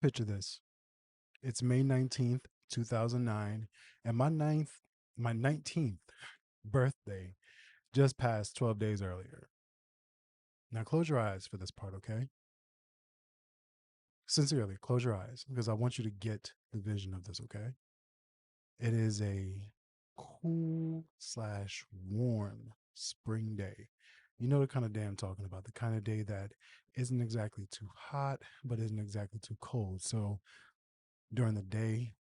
Picture this. It's May 19th, 2009, and my 19th birthday just passed 12 days earlier. Now close your eyes for this part, okay? Sincerely, close your eyes because I want you to get the vision of this, okay? It is a cool slash warm spring day. You know the kind of day I'm talking about, the kind of day that isn't exactly too hot, but isn't exactly too cold. So during the day,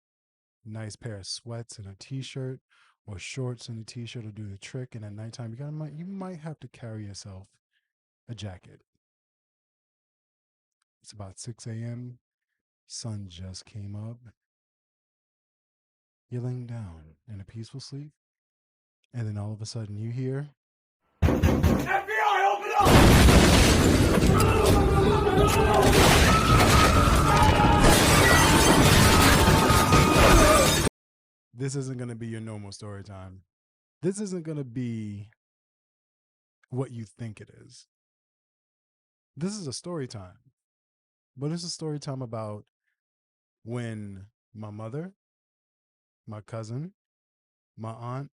nice pair of sweats and a t-shirt or shorts and a t-shirt will do the trick. And at nighttime, you might have to carry yourself a jacket. It's about 6 a.m. Sun just came up. You're laying down in a peaceful sleep. And then all of a sudden you hear FBI, open up! this isn't going to be your normal story time. This isn't going to be what you think it is. This is a story time, but it's a story time about when my mother, my cousin, my aunt,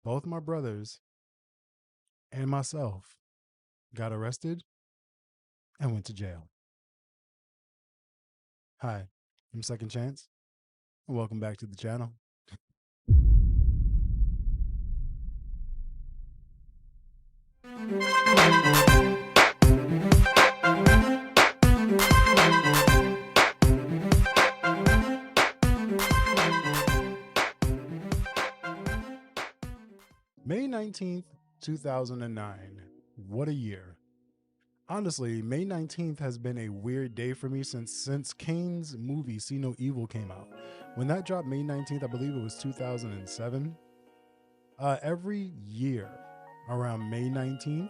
both my brothers, and myself got arrested and went to jail. Hi, I'm Second Chance, and welcome back to the channel. May 19th, 2009. What a year. Honestly, May 19th has been a weird day for me since Kane's movie See No Evil came out. When that dropped May 19th, I believe it was 2007. Every year around May 19th,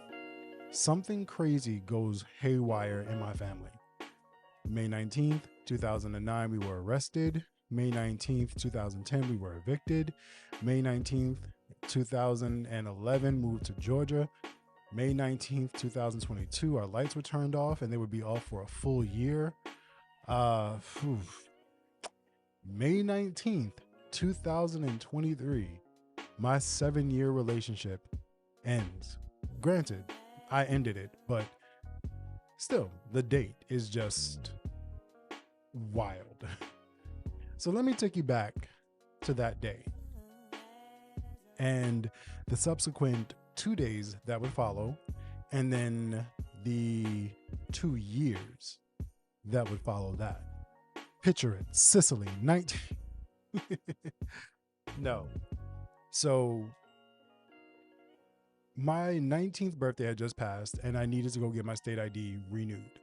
something crazy goes haywire in my family. May 19th, 2009, we were arrested. May 19th, 2010, we were evicted. May 19th, 2011, moved to Georgia. May 19th, 2022, our lights were turned off and they would be off for a full year. May 19th, 2023, my 7-year relationship ends. Granted, I ended it, but still, the date is just wild. So let me take you back to that day and the subsequent 2 days that would follow, and then the 2 years that would follow that. Picture it, Sicily, 19. No. So my 19th birthday had just passed and I needed to go get my state ID renewed.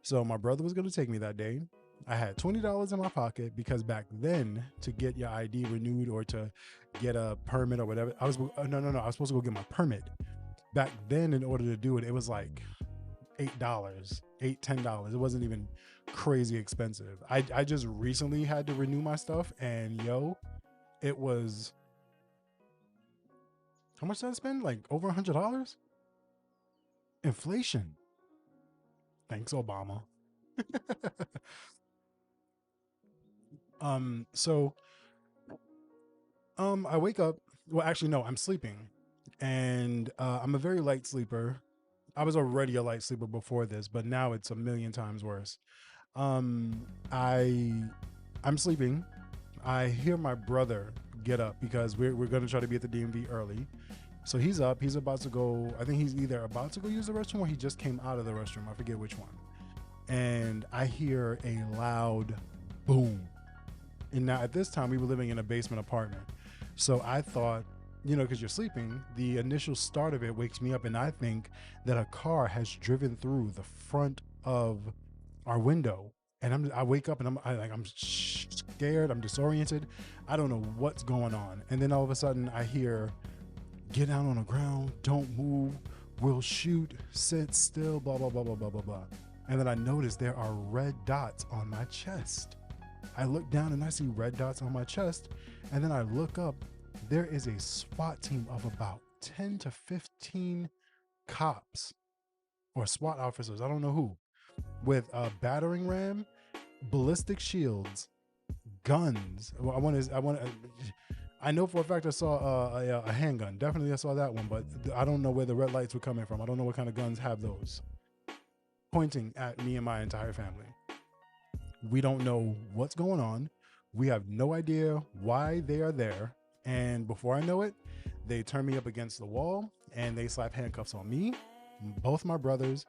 So my brother was going to take me that day. I had $20 in my pocket because back then to get your ID renewed or to get a permit or whatever, I was supposed to go get my permit. Back then, in order to do it, it was like $8, $10. It wasn't even crazy expensive. I just recently had to renew my stuff, and it was, how much did I spend? Like over $100? Inflation. Thanks, Obama. So I wake up. Well, actually, no, I'm sleeping, and I'm a very light sleeper. I was already a light sleeper before this, but now it's a million times worse. Um, I I'm sleeping. I hear my brother get up because we're gonna try to be at the DMV early. So he's up. He's about to go. I think he's either about to go use the restroom or he just came out of the restroom. I forget which one. And I hear a loud boom. And now at this time we were living in a basement apartment. So I thought, because you're sleeping, the initial start of it wakes me up and I think that a car has driven through the front of our window. And I wake up and I'm scared, I'm disoriented. I don't know what's going on. And then all of a sudden I hear, get down on the ground, don't move, we'll shoot, sit still, blah, blah, blah, blah, blah, blah, blah. And then I notice there are red dots on my chest. I look down and I see red dots on my chest. And then I look up, there is a SWAT team of about 10 to 15 cops or SWAT officers, I don't know who, with a battering ram ballistic shields, guns. Well, I know for a fact I saw a handgun. Definitely I saw that one, but I don't know where the red lights were coming from. I don't know what kind of guns have those. Pointing at me and my entire family. We don't know what's going on. We have no idea why they are there. And before I know it, they turn me up against the wall and they slap handcuffs on me, both my brothers,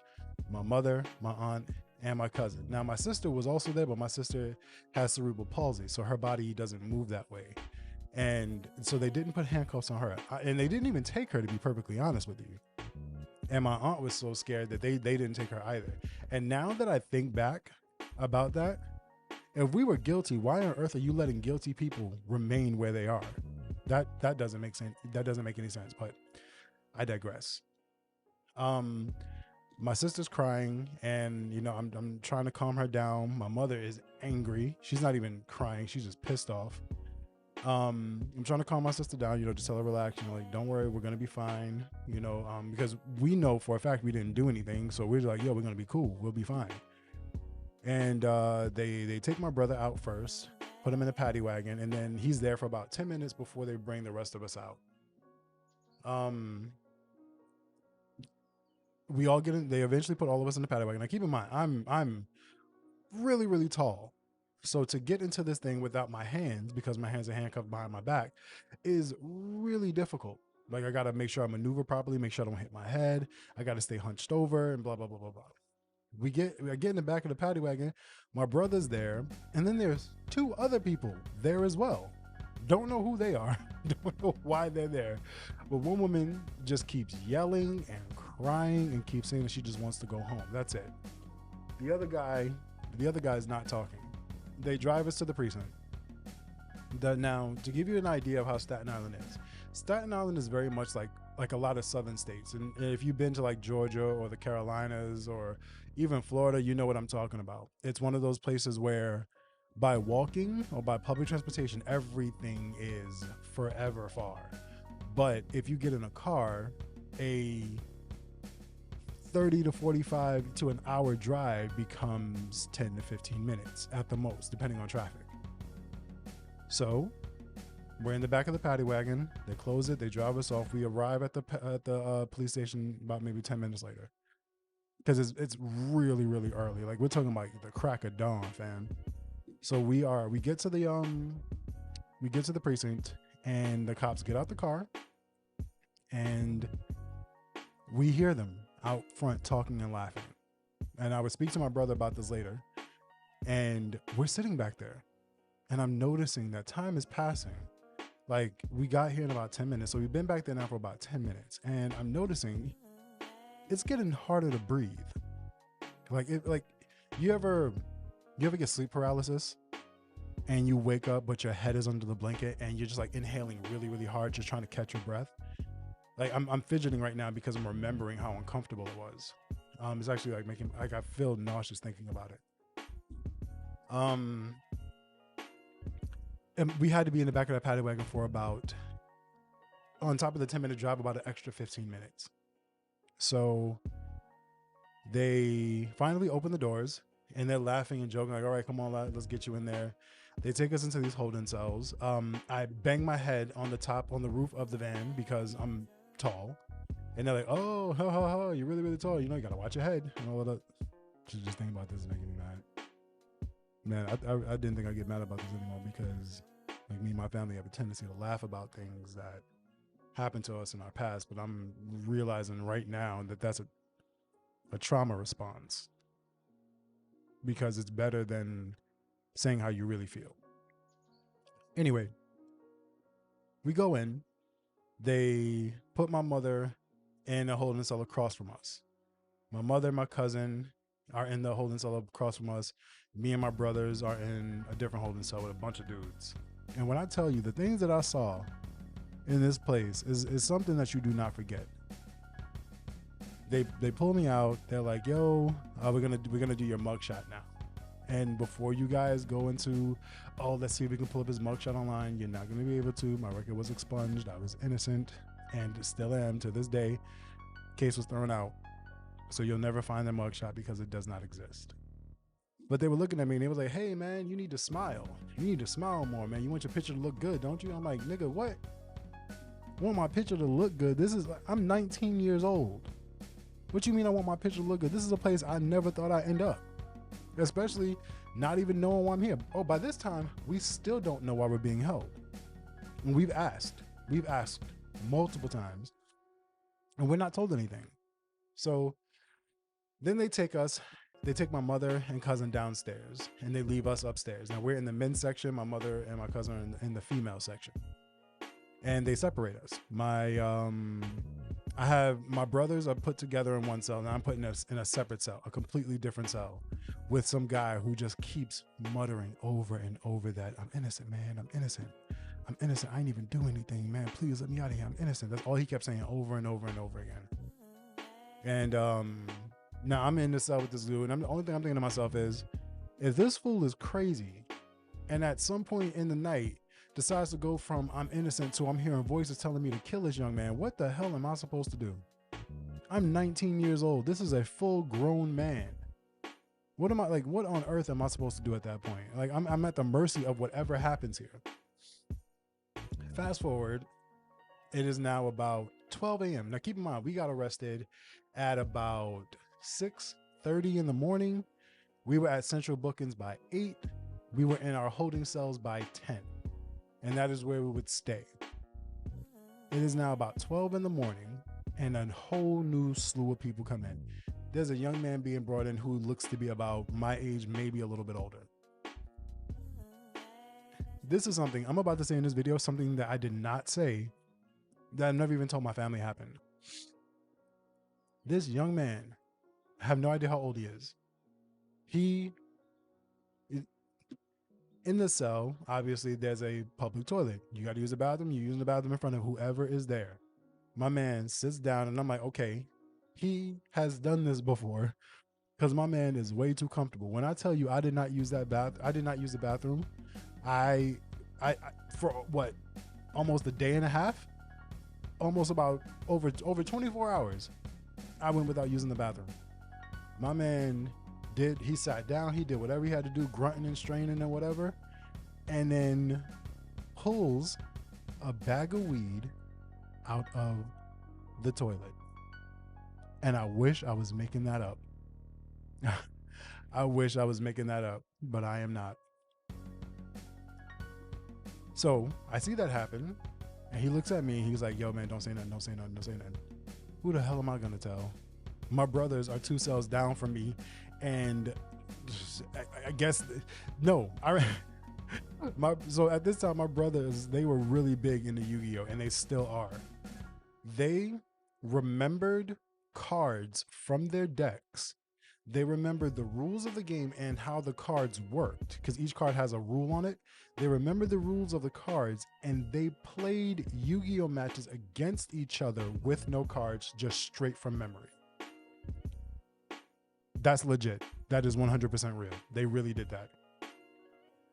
my mother, my aunt, and my cousin. Now, my sister was also there, but my sister has cerebral palsy, so her body doesn't move that way. And so they didn't put handcuffs on her. And they didn't even take her, to be perfectly honest with you. And my aunt was so scared that they didn't take her either. And now that I think back about that, if we were guilty, why on earth are you letting guilty people remain where they are? That doesn't make sense. That doesn't make any sense, but I digress. My sister's crying and I'm trying to calm her down. My mother is angry. She's not even crying. She's just pissed off. I'm trying to calm my sister down, just tell her relax, like, don't worry, we're going to be fine, because we know for a fact we didn't do anything. So we're like, yo, we're going to be cool. We'll be fine. And they take my brother out first, put him in a paddy wagon, and then he's there for about 10 minutes before they bring the rest of us out. We all get in. They eventually put all of us in the paddy wagon. Now keep in mind, I'm really, really tall. So to get into this thing without my hands, because my hands are handcuffed behind my back, is really difficult. Like, I got to make sure I maneuver properly, make sure I don't hit my head. I got to stay hunched over and blah, blah, blah, blah, blah. I get in the back of the paddy wagon. My brother's there. And then there's two other people there as well. Don't know who they are. Don't know why they're there. But one woman just keeps yelling and crying and keeps saying that she just wants to go home. That's it. The other guy's not talking. They drive us to the precinct. Now, to give you an idea of how Staten Island is very much like a lot of southern states. And if you've been to like Georgia or the Carolinas or even Florida, you know what I'm talking about. It's one of those places where by walking or by public transportation, everything is forever far. But if you get in a car, a 30 to 45 to an hour drive becomes 10 to 15 minutes at the most, depending on traffic. So we're in the back of the paddy wagon. They close it. They drive us off. We arrive at the police station about maybe 10 minutes later, because it's really, really early. Like, we're talking about the crack of dawn, fam. So we get to the precinct, and the cops get out the car, and we hear them out front talking and laughing. And I would speak to my brother about this later. And we're sitting back there, and I'm noticing that time is passing. Like, we got here in about 10 minutes. So we've been back there now for about 10 minutes. And I'm noticing it's getting harder to breathe. Like, you ever get sleep paralysis and you wake up, but your head is under the blanket and you're just like inhaling really, really hard, just trying to catch your breath. Like, I'm fidgeting right now because I'm remembering how uncomfortable it was. It's actually like I feel nauseous thinking about it. And we had to be in the back of that paddy wagon for about, on top of the 10-minute drive, about an extra 15 minutes. So they finally open the doors and they're laughing and joking, like, all right, come on, let's get you in there. They take us into these holding cells. I bang my head on the roof of the van because I'm tall. And they're like, oh, you're really, really tall. You got to watch your head and all of that. Just think about this is making me mad. Man, I didn't think I'd get mad about this anymore, because like, me and my family have a tendency to laugh about things that happened to us in our past. But I'm realizing right now that that's a trauma response, because it's better than saying how you really feel. Anyway, we go in. They put my mother in a holding cell across from us. My mother and my cousin are in the holding cell across from us. Me and my brothers are in a different holding cell with a bunch of dudes. And when I tell you the things that I saw in this place is something that you do not forget. They pull me out. They're like, yo, we're gonna do your mugshot now. And before you guys go into, oh, let's see if we can pull up his mugshot online, you're not gonna be able to. My record was expunged. I was innocent and still am to this day. Case was thrown out. So you'll never find the mugshot because it does not exist. But they were looking at me and they was like, hey man, you need to smile. You need to smile more, man. You want your picture to look good, don't you? I'm like, nigga, what? I want my picture to look good. I'm 19 years old. What you mean I want my picture to look good? This is a place I never thought I'd end up. Especially not even knowing why I'm here. Oh, by this time, we still don't know why we're being held. And we've asked multiple times, and we're not told anything. So then they take my mother and cousin downstairs and they leave us upstairs. Now we're in the men's section, my mother and my cousin are in the female section. And they separate us. I have my brothers are put together in one cell, and I'm put in a separate cell, a completely different cell, with some guy who just keeps muttering over and over that I'm innocent, man. I'm innocent. I'm innocent. I ain't even do anything, man. Please let me out of here. I'm innocent. That's all he kept saying over and over and over again. And now I'm in the cell with this dude, and the only thing I'm thinking to myself is, if this fool is crazy, and at some point in the night decides to go from I'm innocent to I'm hearing voices telling me to kill this young man, what the hell am I supposed to do? I'm 19 years old. This is a full grown man. What on earth am I supposed to do at that point? Like, I'm at the mercy of whatever happens here. Fast forward, it is now about 12 a.m. Now keep in mind, we got arrested at about 6:30 in the morning. We were at Central Bookings by 8. We were in our holding cells by 10. And that is where we would stay. It is now about 12 in the morning, and a whole new slew of people come in. There's a young man being brought in who looks to be about my age, maybe a little bit older. This is something I'm about to say in this video, something that I did not say, that I never even told my family happened. This young man, I have no idea how old he is. In the cell, obviously, there's a public toilet. You got to use the bathroom. You're using the bathroom in front of whoever is there. My man sits down, and I'm like, okay, he has done this before, because my man is way too comfortable. When I tell you I did not use the bathroom. I for what, almost a day and a half, almost about over 24 hours, I went without using the bathroom. My man he sat down, he did whatever he had to do, grunting and straining and whatever, and then pulls a bag of weed out of the toilet. And I wish I was making that up. I wish I was making that up, but I am not. So I see that happen, and he looks at me and he's like, yo man, don't say nothing, don't say nothing, don't say nothing. Who the hell am I gonna tell? My brothers are 2 cells down from me, and I guess no. So at this time, my brothers, they were really big into Yu-Gi-Oh, and they still are. They remembered cards from their decks. They remembered the rules of the game and how the cards worked, because each card has a rule on it. They remembered the rules of the cards, and they played Yu-Gi-Oh matches against each other with no cards, just straight from memory. That's legit. That is 100% real. They really did that.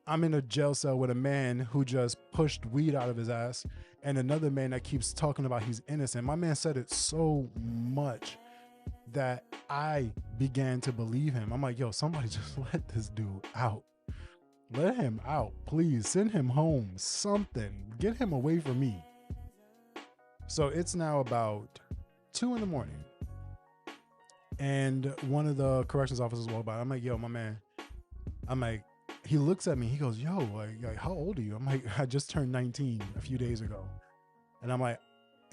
I'm in a jail cell with a man who just pushed weed out of his ass, and another man that keeps talking about he's innocent. My man said it so much that I began to believe him. I'm like, yo, somebody just let this dude out. Let him out, please. Send him home. Something. Get him away from me. So it's now about 2 in the morning. And one of the corrections officers walked by. I'm like, yo, my man. I'm like, he looks at me. He goes, yo, like, how old are you? I'm like, I just turned 19 a few days ago. And I'm like,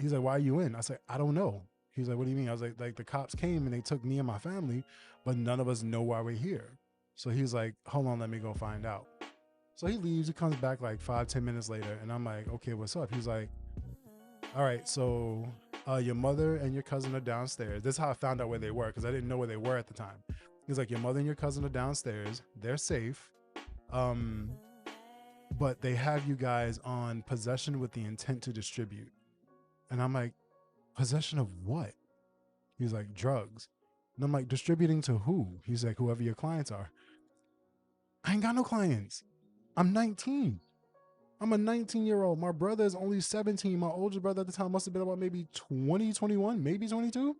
he's like, why are you in? I said, I don't know. He's like, what do you mean? I was like the cops came and they took me and my family, but none of us know why we're here. So he's like, hold on, let me go find out. So he leaves. He comes back like 5-10 minutes later. And I'm like, okay, what's up? He's like, all right, so your mother and your cousin are downstairs. This is how I found out where they were, because I didn't know where they were at the time. He's like, your mother and your cousin are downstairs. They're safe. But they have you guys on possession with the intent to distribute. And I'm like, possession of what? He's like, drugs. And I'm like, distributing to who? He's like, whoever your clients are. I ain't got no clients. I'm 19. I'm a 19-year-old. My brother is only 17. My older brother at the time must have been about maybe 20, 21, maybe 22.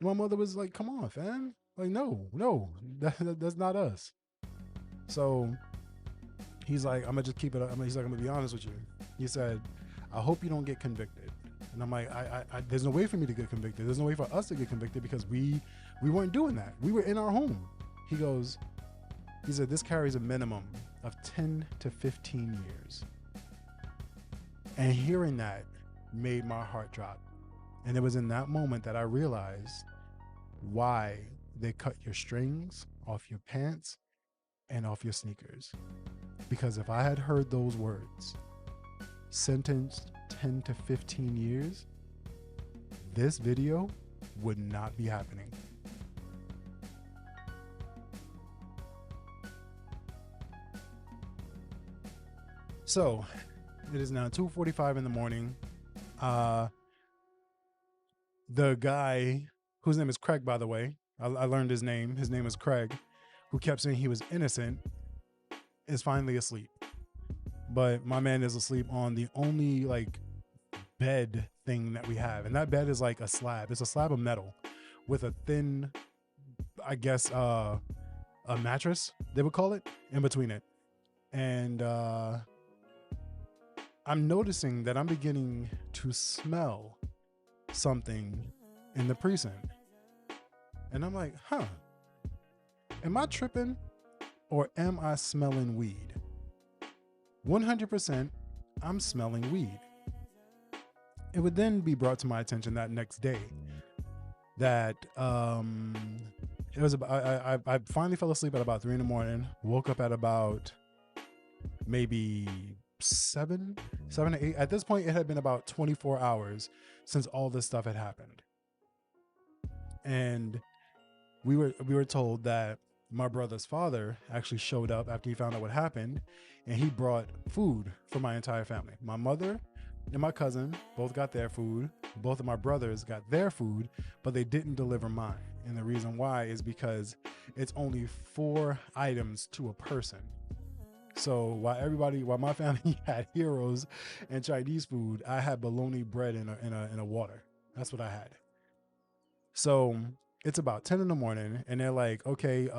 My mother was like, come on, fam. Like, no, that's not us. So he's like, I'm gonna just keep it. He's like, I'm gonna be honest with you. He said, I hope you don't get convicted. And I'm like, there's no way for me to get convicted. There's no way for us to get convicted because we weren't doing that. We were in our home. He said, this carries a minimum of 10 to 15 years. And hearing that made my heart drop. And it was in that moment that I realized why they cut your strings off your pants and off your sneakers. Because if I had heard those words, sentenced 10 to 15 years, this video would not be happening. So it is now 2:45 in the morning. The guy, whose name is Craig, by the way, I learned his name. His name is Craig, who kept saying he was innocent, is finally asleep. But my man is asleep on the only like bed thing that we have. And that bed is like a slab. It's a slab of metal with a thin, I guess, a mattress, they would call it, in between it. And I'm noticing that I'm beginning to smell something in the precinct. And I'm like, am I tripping or am I smelling weed? 100% I'm smelling weed. It would then be brought to my attention that next day that it was about, I finally fell asleep at about 3 a.m, woke up at about maybe 7 to 8. At this point, it had been about 24 hours since all this stuff had happened. And we were told that my brother's father actually showed up after he found out what happened, and he brought food for my entire family. My mother and my cousin both got their food. Both of my brothers got their food, but they didn't deliver mine. And the reason why is because it's only 4 items to a person. So while my family had Heroes and Chinese food, I had bologna bread in a water. That's what I had. So it's about 10 in the morning, and they're like, okay,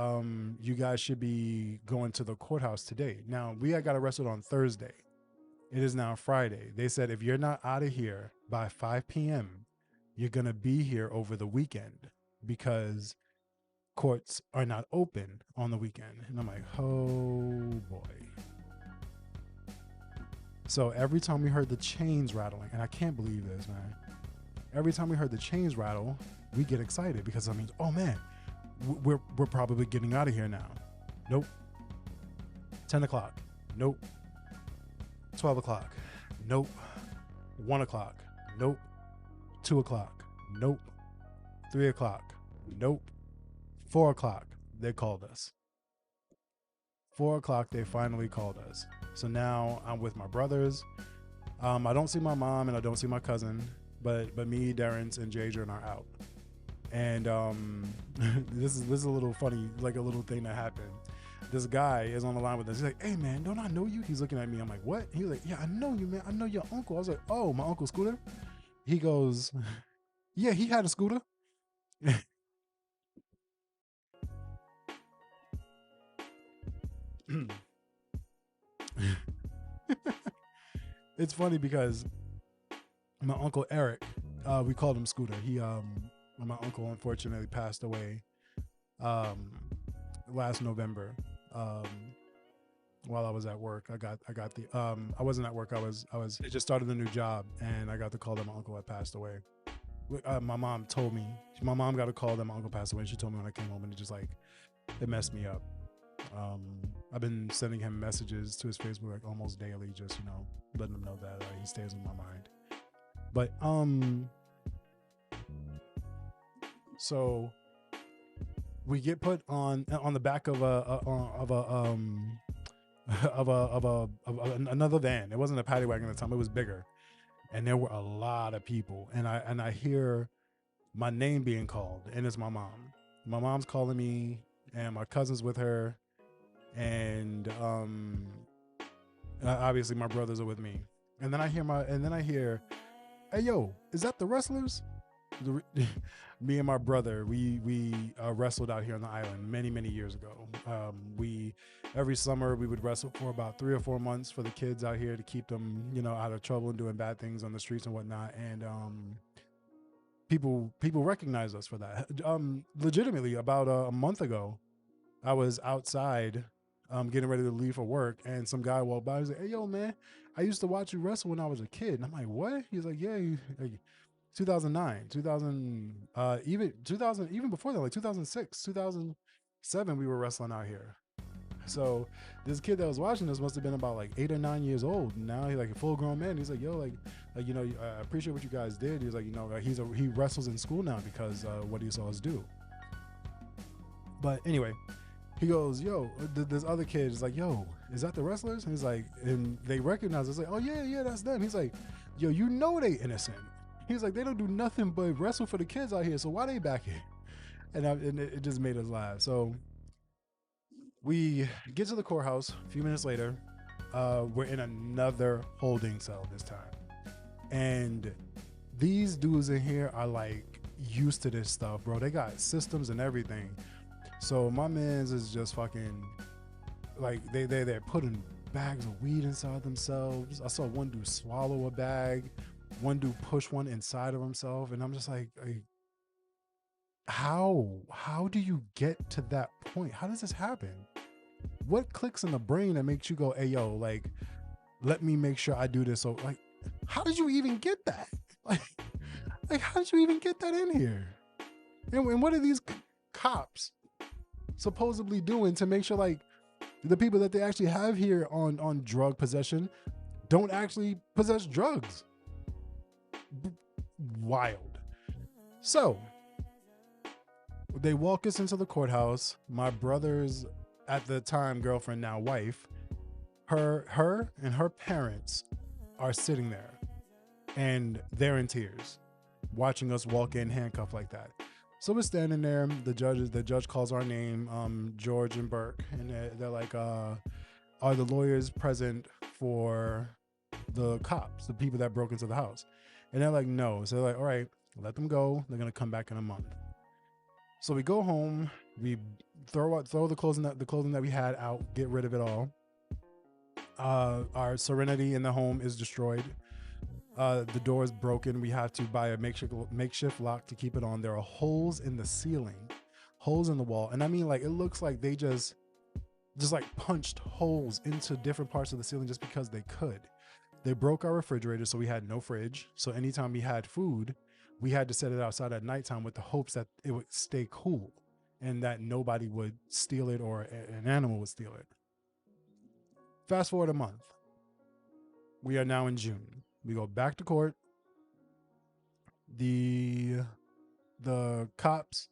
you guys should be going to the courthouse today. Now, we got arrested on Thursday. It is now Friday. They said, if you're not out of here by 5 p.m., you're going to be here over the weekend because courts are not open on the weekend. And I'm like, oh boy. So every time we heard the chains rattling, and I can't believe this, man. Every time we heard the chains rattle, we get excited because that means, oh man, we're probably getting out of here now. Nope. 10 o'clock. Nope. 12 o'clock. Nope. 1 o'clock. Nope. 2 o'clock. Nope. 3 o'clock. Nope. 4 o'clock. They called us. 4 o'clock. They finally called us. So now I'm with my brothers. I don't see my mom and I don't see my cousin, but me, Darren, and Jadron are out. And this is a little funny, like a little thing that happened. This guy is on the line with us. He's like, hey man, don't I know you? He's looking at me. I'm like, what? He's like, yeah, I know you, man. I know your uncle. I was like, oh, my Uncle Scooter? He goes, yeah, he had a scooter. It's funny because my Uncle Eric, we called him Scooter. My uncle unfortunately passed away last November. While I was at work, I wasn't at work. I just started a new job, and I got the call that my uncle had passed away. My mom told me. My mom got a call that my uncle passed away. And she told me when I came home, and it messed me up. I've been sending him messages to his Facebook like almost daily, just letting him know that he stays in my mind. But so we get put on the back of another van. It wasn't a paddy wagon at the time; it was bigger, and there were a lot of people. And I hear my name being called, and it's my mom. My mom's calling me, and my cousin's with her, and obviously my brothers are with me. And then I hear, hey yo, is that the Wrestlers? me and my brother, we wrestled out here on the island many years ago. We every summer we would wrestle for about 3 or 4 months for the kids out here to keep them, out of trouble and doing bad things on the streets and whatnot. And people recognize us for that. Legitimately, about a month ago, I was outside getting ready to leave for work, and some guy walked by. He's like, "Hey, yo, man, I used to watch you wrestle when I was a kid." And I'm like, "What?" He's like, "Yeah, 2009, 2000, even before that, like 2006, 2007, we were wrestling out here." So this kid that was watching this must have been about like 8 or 9 years old. And now he's like a full grown man. He's like, "Yo, I appreciate what you guys did." He's like, he wrestles in school now because what he saw us do. But anyway, he goes, "Yo," this other kid is like, "Yo, is that the wrestlers?" And he's like, and they recognize us, like, "Oh yeah, that's them." He's like, "Yo, they innocent." He's like, "They don't do nothing but wrestle for the kids out here, so why they back here?" And it just made us laugh. So we get to the courthouse a few minutes later. We're in another holding cell this time. And these dudes in here are like used to this stuff, bro. They got systems and everything. So my man's is just fucking like they're putting bags of weed inside themselves. I saw one dude swallow a bag, one dude push one inside of himself, and I'm just like how do you get to that point? How does this happen? What clicks in the brain that makes you go, "Hey, yo, like, let me make sure I do this"? So like, how did you even get that? Like how did you even get that in here? And what are these cops supposedly doing to make sure like the people that they actually have here on drug possession don't actually possess drugs? Wild. So they walk us into the courthouse. My brother's, at the time, girlfriend, now wife, her and her parents are sitting there, and they're in tears watching us walk in handcuffed like that. So we're standing there. The judge calls our name, George and Burke, and they're like, "Are the lawyers present for the cops, the people that broke into the house?" And they're like, "No." So they're like, "All right, let them go. They're gonna come back in a month." So we go home. We throw the clothing that we had out, get rid of it all. Our serenity in the home is destroyed. The door is broken. We have to buy a makeshift lock to keep it on. There are holes in the ceiling, holes in the wall, and I mean, like, it looks like they just like punched holes into different parts of the ceiling just because they could. They broke our refrigerator, so we had no fridge. So anytime we had food, we had to set it outside at nighttime with the hopes that it would stay cool and that nobody would steal it or an animal would steal it. Fast forward a month. We are now in June. We go back to court. The cops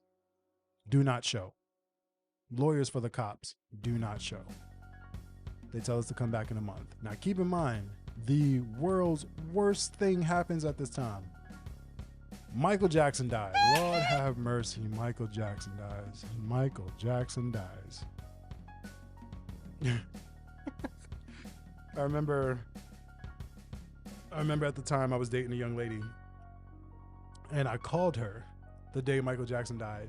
do not show. Lawyers for the cops do not show. They tell us to come back in a month. Now keep in mind, the world's worst thing happens at this time. Michael Jackson dies. Lord have mercy. Michael Jackson dies. Michael Jackson dies. I remember at the time I was dating a young lady, and I called her the day Michael Jackson died,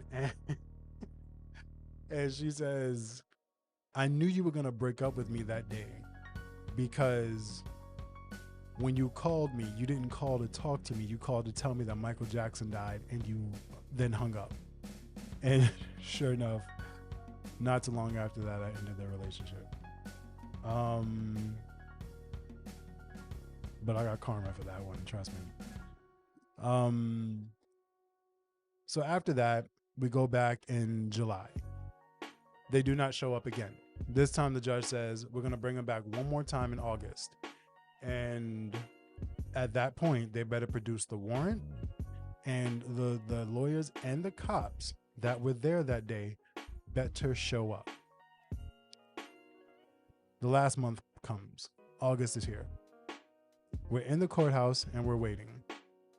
and she says, "I knew you were gonna break up with me that day because when you called me, you didn't call to talk to me. You called to tell me that Michael Jackson died, and you then hung up." And sure enough, not too long after that, I ended the relationship. But I got karma for that one, trust me. So after that, we go back in July. They do not show up again. This time the judge says, "We're going to bring them back one more time in August." And at that point, they better produce the warrant, and the lawyers and the cops that were there that day better show up. The last month comes. August is here. We're in the courthouse and we're waiting.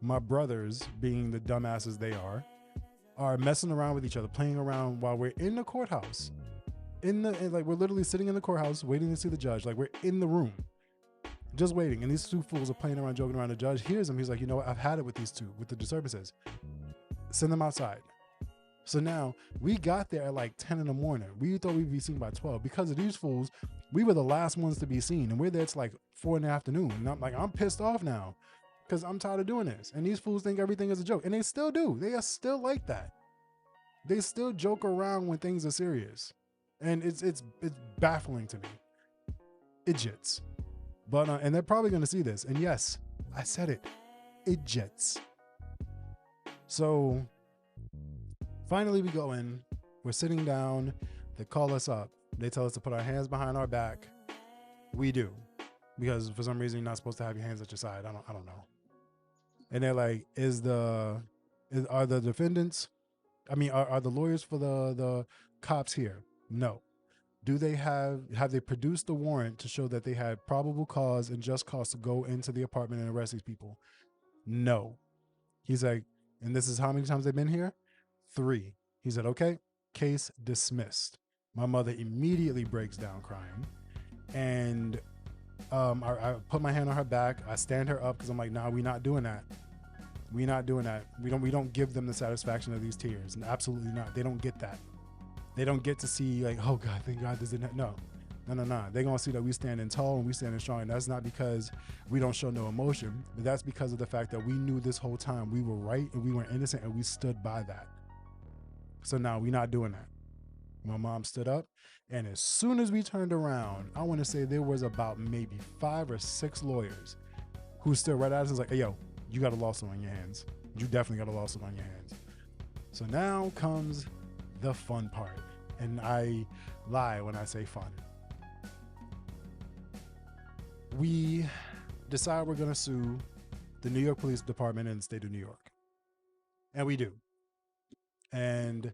My brothers, being the dumbasses they are messing around with each other, playing around while we're in the courthouse. Like, we're literally sitting in the courthouse waiting to see the judge. Like, we're in the room just waiting, and these two fools are playing around, joking around. The judge hears them. He's like, "You know what? I've had it with these two, with the disturbances. Send them outside. So now we got there at like 10 in the morning. We thought we'd be seen by 12. Because of these fools, we were the last ones to be seen. And we're there to like 4 in the afternoon. And I'm like, I'm pissed off now because I'm tired of doing this. And these fools think everything is a joke. And they still do. They are still like that. They still joke around when things are serious. And it's baffling to me. Idiots. But, and they're probably going to see this. And yes, I said it. Idiots. So finally we go in, we're sitting down, they call us up, they tell us to put our hands behind our back. We do, because for some reason you're not supposed to have your hands at your side. I don't know. And they're like, are the defendants, are the lawyers for the cops here? No. Do they have they produced the warrant to show that they had probable cause and just cause to go into the apartment and arrest these people? No. He's like, and this is how many times they've been here? 3. He said, okay, case dismissed. My mother immediately breaks down crying. And I put my hand on her back. I stand her up because I'm like, nah, we're not doing that. We're not doing that. We don't give them the satisfaction of these tears. And absolutely not. They don't get that. They don't get to see like, oh God, thank God this didn't happen. No. They're going to see that we standing tall and we standing strong. And that's not because we don't show no emotion, but that's because of the fact that we knew this whole time we were right and we were innocent and we stood by that. So now we're not doing that. My mom stood up, and as soon as we turned around, I want to say there was about maybe 5 or 6 lawyers who stood right at us and was like, hey, yo, you got a lawsuit on your hands. You definitely got a lawsuit on your hands. So now comes the fun part. And I lie when I say fun. We decide we're going to sue the New York Police Department in the state of New York. And we do. And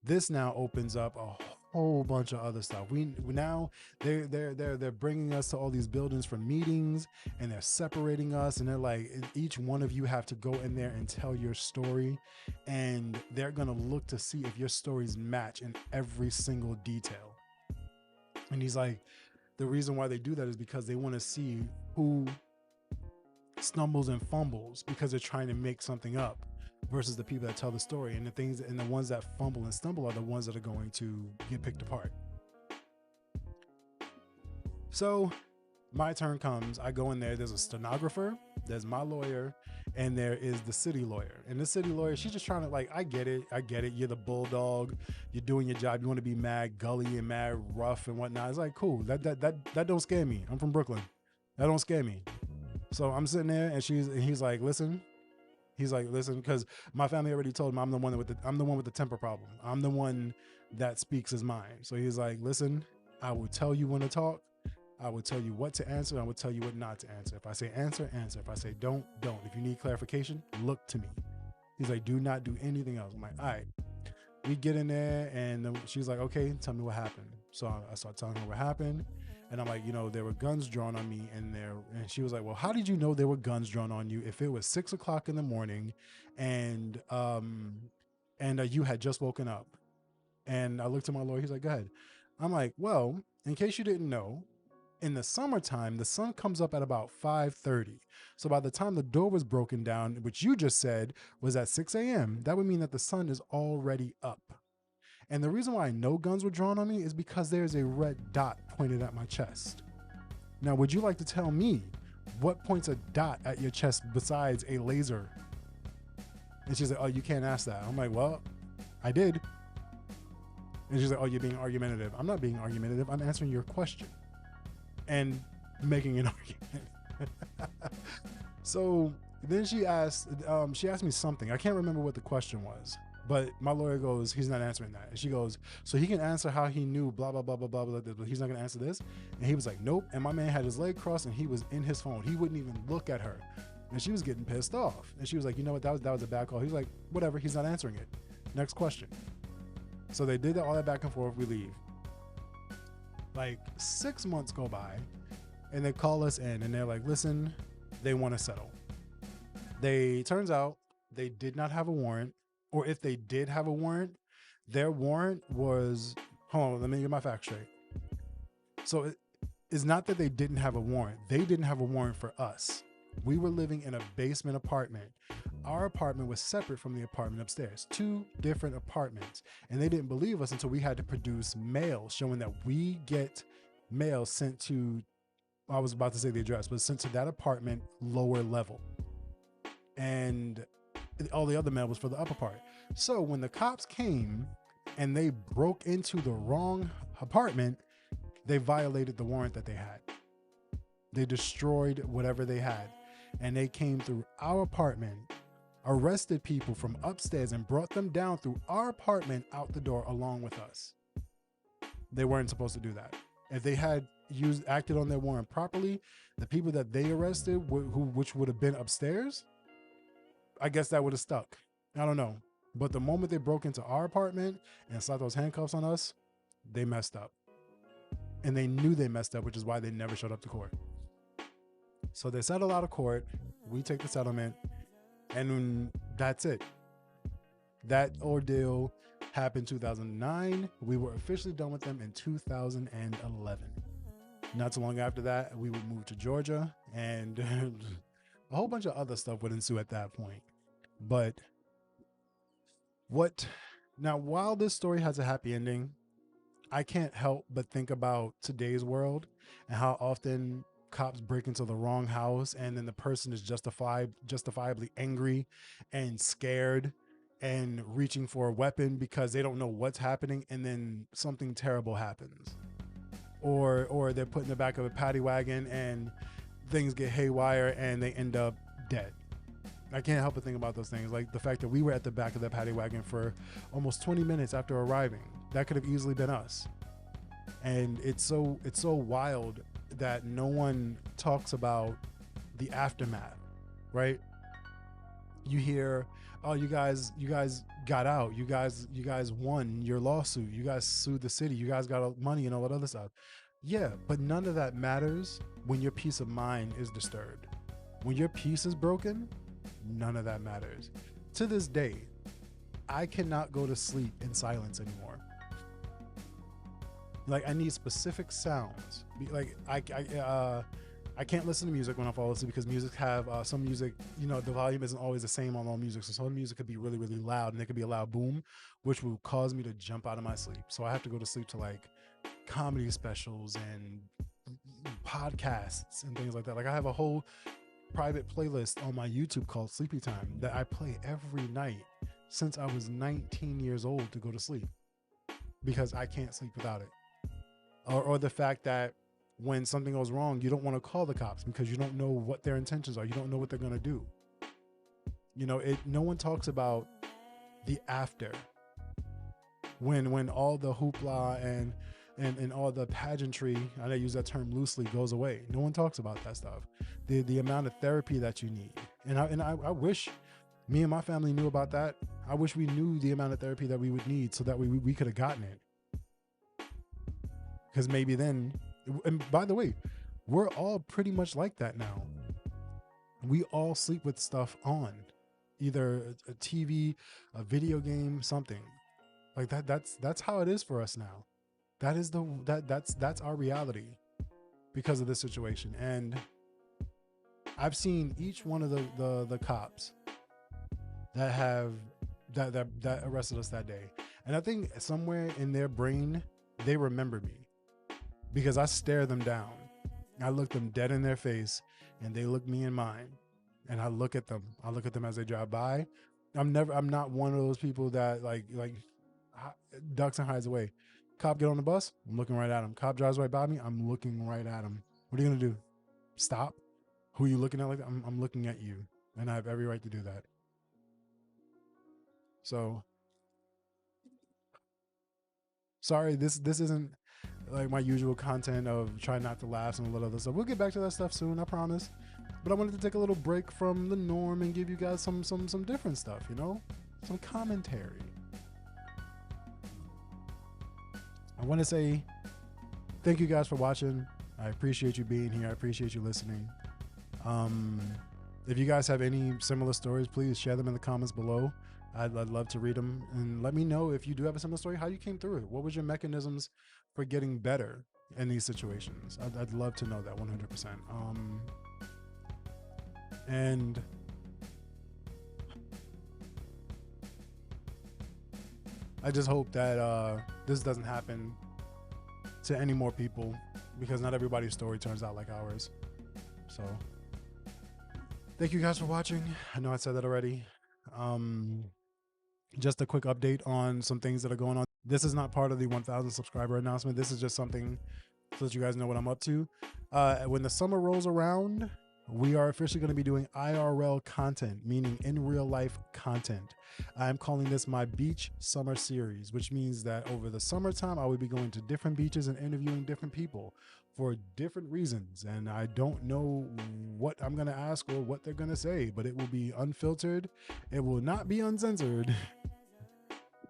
this now opens up a whole bunch of other stuff. We now they're bringing us to all these buildings for meetings, and they're separating us, and they're like, each one of you have to go in there and tell your story, and they're going to look to see if your stories match in every single detail. And he's like, the reason why they do that is because they want to see who stumbles and fumbles because they're trying to make something up versus the people that tell the story. And the ones that fumble and stumble are the ones that are going to get picked apart. So my turn comes. I go in there. There's a stenographer. There's my lawyer. And there is the city lawyer. And the city lawyer, she's just trying to like, I get it. You're the bulldog. You're doing your job. You want to be mad gully and mad rough and whatnot. It's like, cool. That don't scare me. I'm from Brooklyn. That don't scare me. So I'm sitting there, and he's like, listen. He's like, listen, because my family already told him I'm the one with the temper problem. I'm the one that speaks his mind. So he's like, listen, I will tell you when to talk. I will tell you what to answer. I will tell you what not to answer. If I say answer, answer. If I say don't. If you need clarification, look to me. He's like, do not do anything else. I'm like, all right. We get in there, and she's like, okay, tell me what happened. So I start telling her what happened. And I'm like, there were guns drawn on me in there. And she was like, well, how did you know there were guns drawn on you if it was 6 o'clock in the morning and you had just woken up? And I looked at my lawyer. He's like, go ahead. I'm like, well, in case you didn't know, in the summertime, the sun comes up at about 5:30. So by the time the door was broken down, which you just said was at 6 a.m., that would mean that the sun is already up. And the reason why I know guns were drawn on me is because there's a red dot pointed at my chest. Now, would you like to tell me what points a dot at your chest besides a laser? And she's like, oh, you can't ask that. I'm like, well, I did. And she's like, oh, you're being argumentative. I'm not being argumentative. I'm answering your question and making an argument. So then she asked me something. I can't remember what the question was. But my lawyer goes, he's not answering that. And she goes, so he can answer how he knew blah, blah, blah, blah, blah, blah, but he's not going to answer this. And he was like, nope. And my man had his leg crossed and he was in his phone. He wouldn't even look at her. And she was getting pissed off. And she was like, you know what? That was a bad call. He was like, whatever. He's not answering it. Next question. So they did all that back and forth. We leave. Like 6 months go by and they call us in and they're like, listen, they want to settle. Turns out they did not have a warrant. Or if they did have a warrant, their warrant was, hold on, let me get my facts straight. So it's not that they didn't have a warrant. They didn't have a warrant for us. We were living in a basement apartment our apartment was separate from the apartment upstairs, 2 different apartments. And they didn't believe us until we had to produce mail showing that we get mail sent to, I was about to say the address, but sent to that apartment lower level. And all the other mail was for the upper part. So when the cops came and they broke into the wrong apartment, they violated the warrant that they had. They destroyed whatever they had. And they came through our apartment, arrested people from upstairs, and brought them down through our apartment out the door along with us. They weren't supposed to do that. If they had acted on their warrant properly, the people that they arrested, which would have been upstairs, I guess that would have stuck. I don't know. But the moment they broke into our apartment and slapped those handcuffs on us, they messed up. And they knew they messed up, which is why they never showed up to court. So they settled out of court. We take the settlement, and that's it. That ordeal happened 2009. We were officially done with them in 2011. Not too long after that, we would move to Georgia, and a whole bunch of other stuff would ensue at that point. But now, while this story has a happy ending, I can't help but think about today's world and how often cops break into the wrong house, and then the person is justifiably angry and scared and reaching for a weapon because they don't know what's happening, and then something terrible happens. Or they're put in the back of a paddy wagon and things get haywire and they end up dead. I can't help but think about those things, like the fact that we were at the back of the paddy wagon for almost 20 minutes after arriving. That could have easily been us. And it's so wild that no one talks about the aftermath, right? You hear, oh, you guys got out, you guys won your lawsuit, you guys sued the city, you guys got money and all that other stuff. Yeah, but none of that matters when your peace of mind is disturbed. When your peace is broken, none of that matters. To this day, I cannot go to sleep in silence anymore. Like, I need specific sounds. Like, I can't listen to music when I fall asleep because music have some music, the volume isn't always the same on all music. So some music could be really, really loud, and it could be a loud boom, which will cause me to jump out of my sleep. So I have to go to sleep to like comedy specials and podcasts and things like that. Like, I have a whole private playlist on my YouTube called Sleepy Time that I play every night since I was 19 years old to go to sleep, because I can't sleep without it. Or the fact that when something goes wrong, you don't want to call the cops because you don't know what their intentions are. You don't know what they're going to do. No one talks about the after, when all the hoopla and all the pageantry, and I use that term loosely, goes away. No one talks about that stuff. The amount of therapy that you need. And I wish me and my family knew about that. I wish we knew the amount of therapy that we would need so that we could have gotten it. Because maybe then, and by the way, we're all pretty much like that now. We all sleep with stuff on, either a TV, a video game, something like that. That's how it is for us now. That's our reality because of this situation. And I've seen each one of the cops that arrested us that day, and I think somewhere in their brain they remember me. Because I stare them down. I look them dead in their face, and they look me in mine. And I look at them. I look at them as they drive by. I'm not one of those people that like ducks and hides away. Cop get on the bus, I'm looking right at him. Cop drives right by me, I'm looking right at him. What are you gonna do? Stop? Who are you looking at like that? I'm looking at you, and I have every right to do that. So, sorry, this isn't like my usual content of trying not to laugh and a little other stuff. We'll get back to that stuff soon, I promise. But I wanted to take a little break from the norm and give you guys some different stuff, some commentary. I want to say thank you guys for watching. I appreciate you being here. I appreciate you listening. If you guys have any similar stories, please share them in the comments below. I'd love to read them, and let me know if you do have a similar story, how you came through it. What was your mechanisms for getting better in these situations? I'd love to know that 100%. And I just hope that this doesn't happen to any more people, because not everybody's story turns out like ours. So thank you guys for watching. I know I said that already. Just a quick update on some things that are going on. This is not part of the 1,000 subscriber announcement. This is just something so that you guys know what I'm up to. When the summer rolls around, we are officially going to be doing IRL content, meaning in real life content. I'm calling this my beach summer series, which means that over the summertime, I will be going to different beaches and interviewing different people for different reasons. And I don't know what I'm going to ask or what they're going to say, but it will be unfiltered. It will not be uncensored.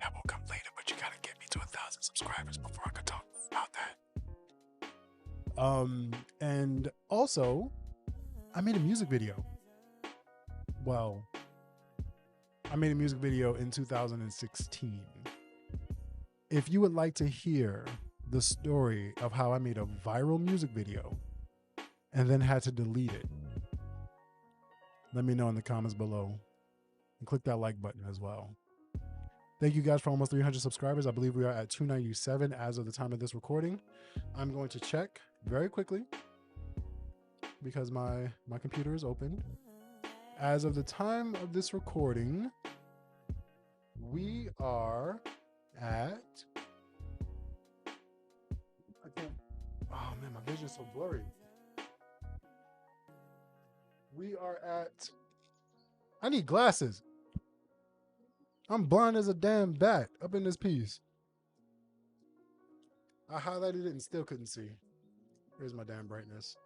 That will come later, but you got to get me to 1,000 subscribers before I can talk about that. And also, I made a music video. Well, I made a music video in 2016. If you would like to hear the story of how I made a viral music video and then had to delete it, let me know in the comments below, and click that like button as well. Thank you guys for almost 300 subscribers. I believe we are at 297 as of the time of this recording. I'm going to check very quickly because my computer is open. As of the time of this recording, we are at, oh man, my vision's so blurry. We are at, I need glasses. I'm blind as a damn bat up in this piece. I highlighted it and still couldn't see. Here's my damn brightness.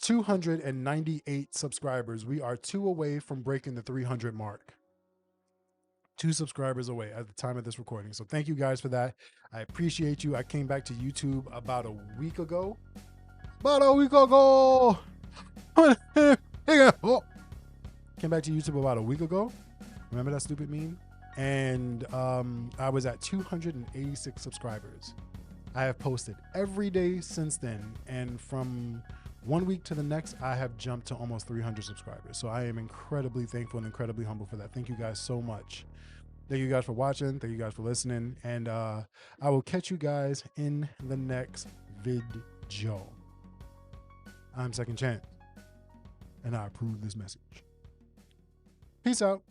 298 subscribers. We are 2 away from breaking the 300 mark. 2 subscribers away at the time of this recording. So thank you guys for that. I appreciate you. I came back to YouTube about a week ago. Came back to YouTube about a week ago. Remember that stupid meme? And I was at 286 subscribers. I have posted every day since then. And from one week to the next, I have jumped to almost 300 subscribers. So I am incredibly thankful and incredibly humble for that. Thank you guys so much. Thank you guys for watching. Thank you guys for listening. And I will catch you guys in the next video. I'm Second Chance, and I approve this message. Peace out.